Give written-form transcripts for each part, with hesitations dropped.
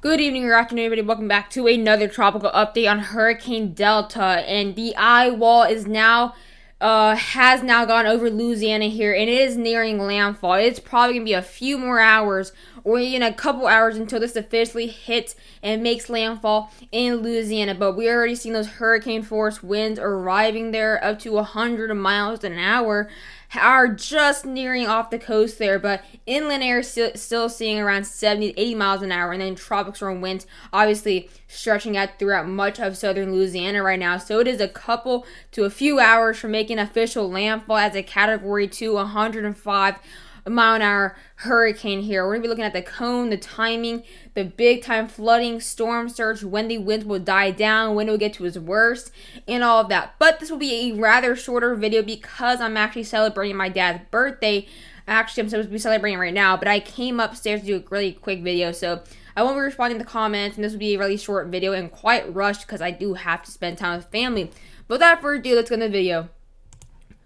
Good evening or afternoon, everybody. Welcome back to another tropical update on Hurricane Delta. And the Eyewall is now, has now gone over Louisiana here, and it is nearing landfall. It's probably gonna be a few more hours, or even a couple hours, until this officially hits and makes landfall in Louisiana. But we already seen those hurricane force winds arriving there up to 100 miles an hour. Are just nearing off the coast there, but inland air still seeing around 70 to 80 miles an hour, and then tropical storm winds obviously stretching out throughout much of southern Louisiana right now. So it is a couple to a few hours from making official landfall as a Category 2 105-mile-an-hour hurricane here. We're going to be looking at the cone, the timing, the big time flooding, storm surge, when the winds will die down, when it will get to its worst, and all of that. But this will be a rather shorter video because I'm actually celebrating my dad's birthday. Actually, I'm supposed to be celebrating right now, but I came upstairs to do a really quick video, so I won't be responding to comments, and this will be a really short video and quite rushed because I do have to spend time with family. But without further ado, let's get in the video.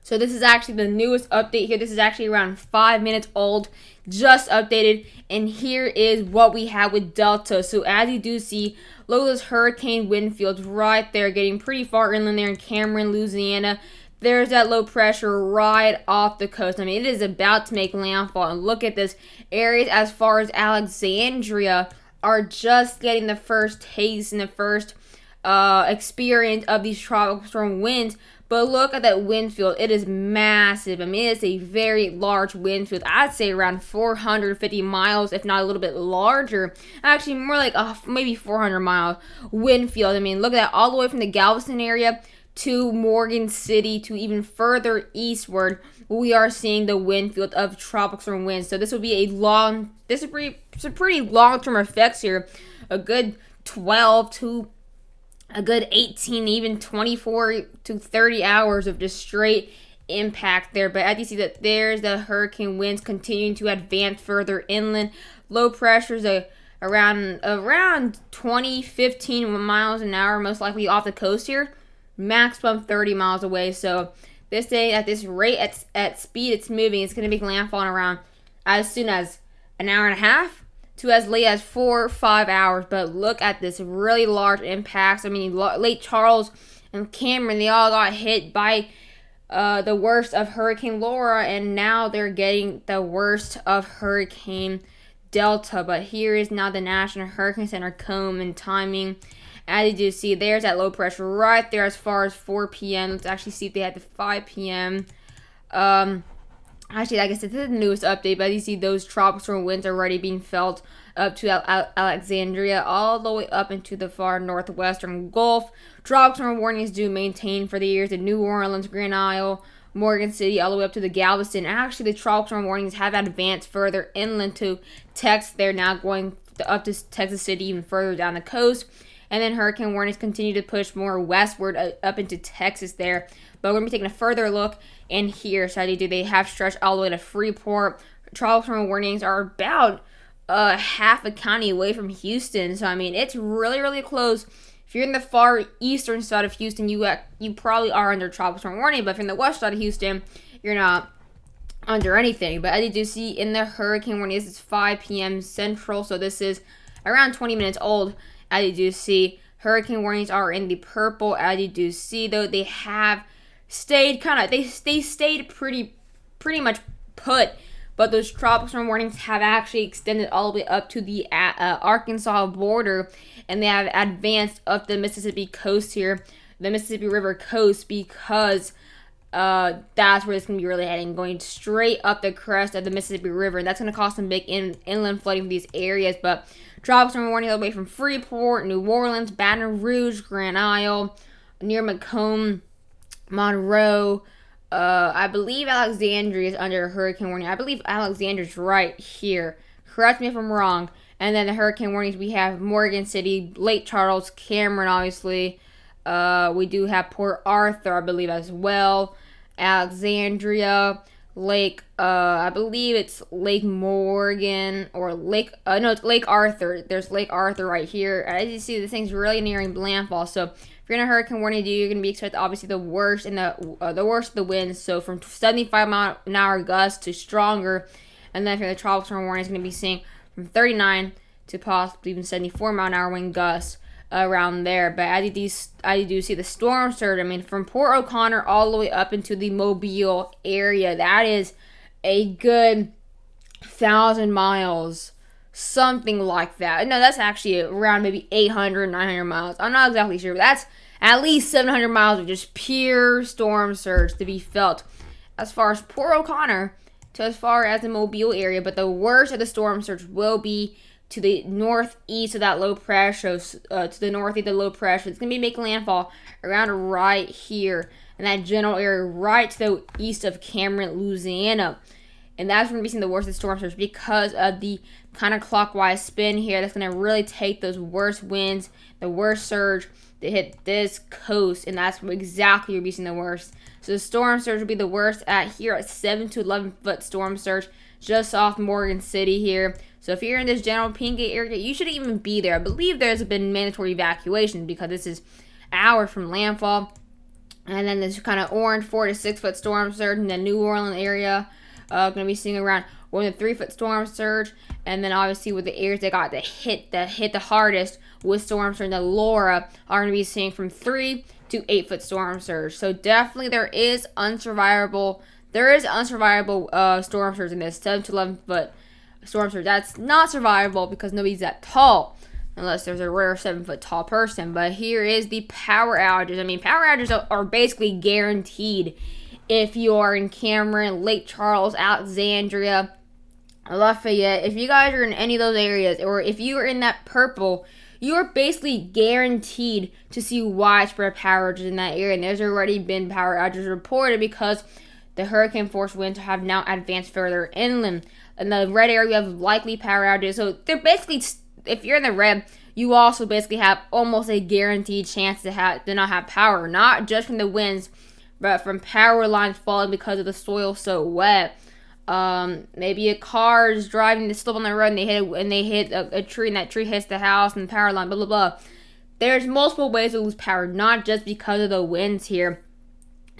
So this is actually the newest update here. This is actually around 5 minutes old, just updated. And here is what we have with Delta. So as you do see, look at those hurricane wind fields right there, getting pretty far inland there in Cameron, Louisiana. There's that low pressure right off the coast. I mean, it is about to make landfall. And look at this. Areas as far as Alexandria are just getting the first taste and the first experience of these tropical storm winds. But look at that wind field. It is massive. I mean, it's a very large wind field. I'd say around 450 miles, if not a little bit larger. Actually, more like maybe 400-mile wind field. I mean, look at that, all the way from the Galveston area to Morgan City to even further eastward. We are seeing the wind field of tropical storm winds. So this will be some pretty long-term effects here. A good 12 to a good 18, even 24 to 30 hours of just straight impact there. But as you see that there's the hurricane winds continuing to advance further inland. Low pressures around 15 miles an hour, most likely off the coast here. Maximum 30 miles away. So this day at this rate, at speed it's moving, it's going to make landfall in around as soon as an hour and a half to as late as 4 or 5 hours. But look at this really large impacts. I mean, Lake Charles and Cameron, they all got hit by the worst of Hurricane Laura, and now they're getting the worst of Hurricane Delta. But here is now the National Hurricane Center cone and timing. As you do see, there's that low pressure right there as far as 4 p.m. Let's actually see if they had to 5 p.m. Actually, like I said, this is the newest update, but you see those tropical storm winds already being felt up to Alexandria, all the way up into the far northwestern Gulf. Tropical storm warnings do maintain for the years in New Orleans, Grand Isle, Morgan City, all the way up to the Galveston. Actually, the tropical storm warnings have advanced further inland to Texas. They're now going up to Texas City, even further down the coast. And then hurricane warnings continue to push more westward up into Texas there. But we're going to be taking a further look in here. So they have stretched all the way to Freeport. Tropical storm warnings are about half a county away from Houston. So, I mean, it's really, really close. If you're in the far eastern side of Houston, you probably are under tropical storm warning. But if you're in the west side of Houston, you're not under anything. But as you do see in the hurricane warning, this is 5 p.m. Central. So this is around 20 minutes old. As you do see, hurricane warnings are in the purple. As you do see, though, they have stayed they stayed pretty much put. But those tropical storm warnings have actually extended all the way up to the Arkansas border, and they have advanced up the Mississippi coast here, the Mississippi River coast, because that's where it's going to be really heading, going straight up the crest of the Mississippi River, and that's going to cause some big inland flooding for these areas. But tropical storm warning all the way from Freeport, New Orleans, Baton Rouge, Grand Isle, near Macomb, Monroe. I believe Alexandria is under a hurricane warning. I believe Alexandria's right here. Correct me if I'm wrong. And then the hurricane warnings, we have Morgan City, Lake Charles, Cameron, obviously. We do have Port Arthur, I believe, as well. Alexandria, Lake, I believe it's Lake Morgan, or Lake, no, it's Lake Arthur. There's Lake Arthur right here. As you see, this thing's really nearing landfall. So if you're in a hurricane warning, you're going to be expecting obviously the worst and the worst of the winds. So from 75 mile an hour gusts to stronger. And then if you're in the tropical storm warning, it's going to be seeing from 39 to possibly even 74-mile-an-hour wind gusts around there. But I do see the storm surge. I mean, from Port O'Connor all the way up into the Mobile area, that is a good 1,000 miles, something like that. No, that's actually around maybe 800, 900 miles. I'm not exactly sure, but that's at least 700 miles of just pure storm surge to be felt as far as Port O'Connor to as far as the Mobile area. But the worst of the storm surge will be to the northeast of that low pressure, to the northeast of the low pressure. It's going to be making landfall around right here in that general area right to the east of Cameron, Louisiana. And that's going to be seeing the worst of the storm surge because of the kind of clockwise spin here. That's going to really take those worst winds, the worst surge to hit this coast. And that's exactly where we're seeing the worst. So the storm surge will be the worst at here at 7 to 11 foot storm surge just off Morgan City here. So if you're in this general Pingate area, you shouldn't even be there. I believe there's been mandatory evacuation because this is hours from landfall. And then this kind of orange 4 to 6 foot storm surge in the New Orleans area. Going to be seeing around 1 to 3 foot storm surge. And then obviously with the areas that got hit the hardest with storm surge, the Laura are going to be seeing from 3 to 8 foot storm surge. So definitely there is unsurvivable storm surge in this 7 to 11 foot storm surge. That's not survivable because nobody's that tall unless there's a rare 7 foot tall person. But here is the power outages. I mean, power outages are basically guaranteed if you are in Cameron, Lake Charles, Alexandria, Lafayette. If you guys are in any of those areas, or if you are in that purple, you are basically guaranteed to see widespread power outages in that area. And there's already been power outages reported because the hurricane force winds have now advanced further inland. In the red area, we have likely power outages. So they're basically, if you're in the red, you also basically have almost a guaranteed chance to not have power, not just from the winds, but from power lines falling because of the soil so wet. Maybe a car is driving to slip on the road and they hit a tree, and that tree hits the house and the power line, blah blah blah. There's multiple ways to lose power, not just because of the winds here.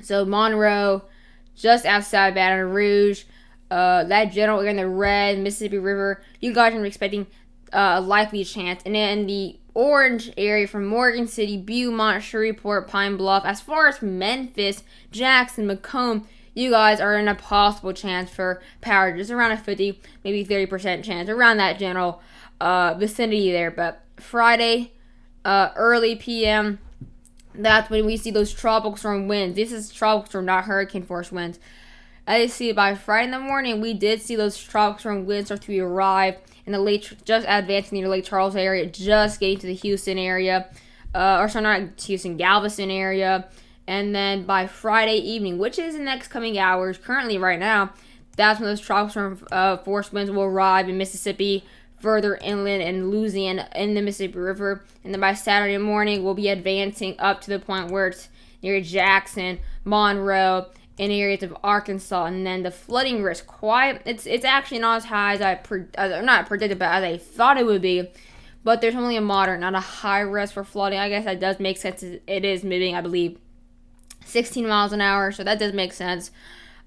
So Monroe, just outside Baton Rouge, that general area in the red, Mississippi River, you guys are expecting a likely chance. And then the orange area from Morgan City, Beaumont, Shreveport, Pine Bluff, as far as Memphis, Jackson, Macomb, you guys are in a possible chance for power, just around a 50, maybe 30% chance, around that general vicinity there. But Friday, early PM, that's when we see those tropical storm winds. This is tropical storm, not hurricane force winds. As you see, by Friday in the morning, we did see those tropical storm winds start to arrive in the just advancing near the Lake Charles area, just getting to the Houston area, not Houston, Galveston area. And then by Friday evening, which is the next coming hours, currently right now, that's when those tropical storm force winds will arrive in Mississippi, further inland, and Louisiana in the Mississippi River. And then by Saturday morning, we'll be advancing up to the point where it's near Jackson, Monroe, in areas of Arkansas. And then the flooding risk, it's actually not as high as not predicted, but as I thought it would be. But there's only a moderate, not a high risk for flooding. I guess that does make sense. It is moving, I believe, 16 miles an hour, so that does make sense.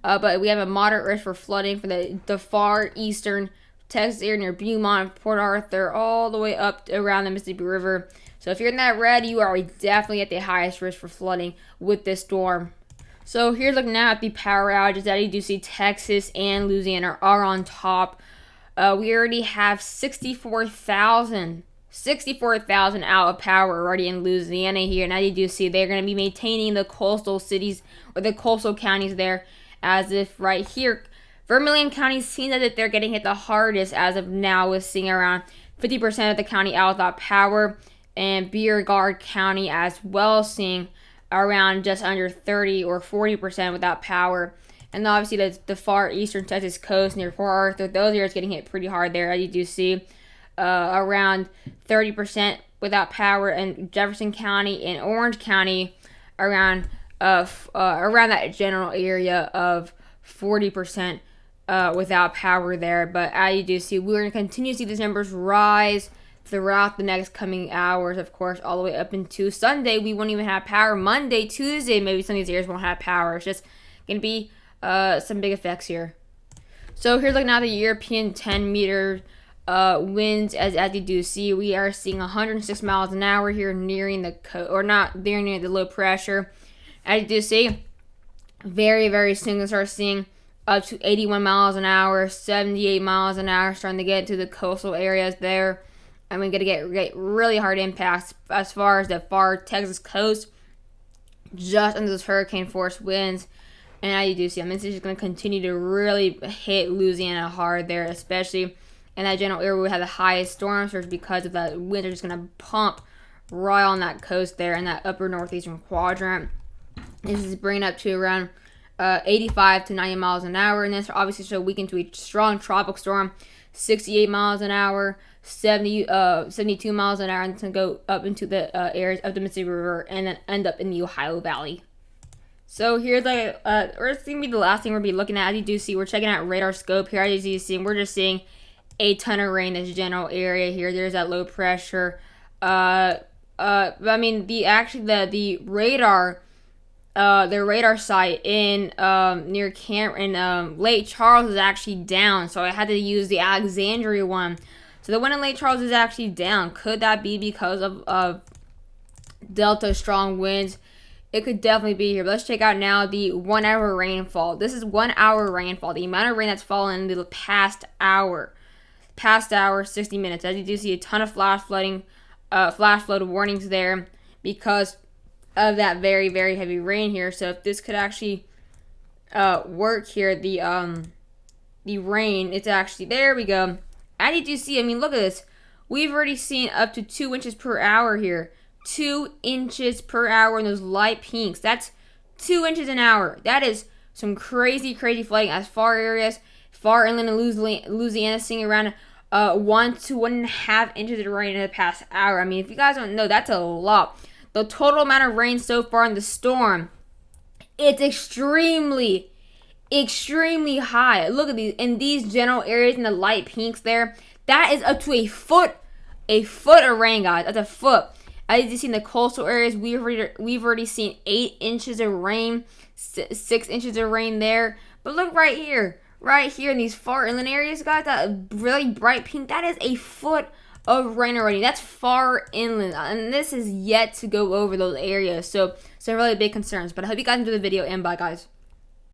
But we have a moderate risk for flooding for the far eastern Texas area near Beaumont, Port Arthur, all the way up around the Mississippi River. So if you're in that red, you are definitely at the highest risk for flooding with this storm. So here's looking now at the power outages that you do see Texas and Louisiana are on top. We already have 64,000 out of power already in Louisiana here. Now you do see they're going to be maintaining the coastal cities or the coastal counties there, as if right here, Vermilion County seems as if they're getting hit the hardest as of now, with seeing around 50% of the county out without power, and Beauregard County as well seeing around just under 30 or 40% without power. And obviously the far eastern Texas coast near Port Arthur, those areas getting hit pretty hard there, as you do see. Around 30% without power in Jefferson County and Orange County, around that general area of 40% without power there. But as you do see, we're going to continue to see these numbers rise throughout the next coming hours, of course, all the way up into Sunday. We won't even have power. Monday, Tuesday, maybe some of these areas won't have power. It's just going to be some big effects here. So here's looking at the European 10 meter winds. As you do see, we are seeing 106 miles an hour here, nearing the or not near the low pressure. As you do see, very soon we'll start seeing up to 81 miles an hour, 78 miles an hour, starting to get to the coastal areas there. And we're going to get really hard impacts as far as the far Texas coast, just under those hurricane force winds. And as you do see, this is just going to continue to really hit Louisiana hard there, especially in that general area where we have the highest storm surge, because of that winds are just going to pump right on that coast there in that upper northeastern quadrant. This is bringing up to around 85 to 90 miles an hour, and this obviously should weaken to a strong tropical storm, 68 miles an hour, 72 miles an hour, and it's going to go up into the areas of the Mississippi River and then end up in the Ohio Valley. So here's it's going to be the last thing we'll be looking at. As you do see, we're checking out radar scope here. As you see, we're just seeing a ton of rain in this general area here. There's that low pressure. The radar site in near Cameron, Lake Charles is actually down, so I had to use the Alexandria one. So the one in Lake Charles is actually down. Could that be because of Delta strong winds? It could definitely be here. But let's check out now the 1 hour rainfall. This is 1 hour rainfall. The amount of rain that's fallen in the past hour, 60 minutes. As you do see, a ton of flash flood warnings there because of that very heavy rain here. So if this could actually work here, the rain, it's actually, there we go. As you do see, look at this. We've already seen up to 2 inches per hour here. 2 inches per hour in those light pinks. That's 2 inches an hour. That is some crazy flooding as far areas, far inland in Louisiana, seeing around 1 to 1.5 inches of rain in the past hour. If you guys don't know, that's a lot. The total amount of rain so far in the storm, it's extremely high. Look at these, in these general areas in the light pinks there, that is up to a foot of rain, guys. That's a foot. As you see in the coastal areas, we've already seen 8 inches of rain, 6 inches of rain there. But look right here in these far inland areas, guys, that really bright pink, that is a foot of rain already. That's far inland, and this is yet to go over those areas. So some really big concerns. But I hope you guys enjoyed the video, and bye, guys.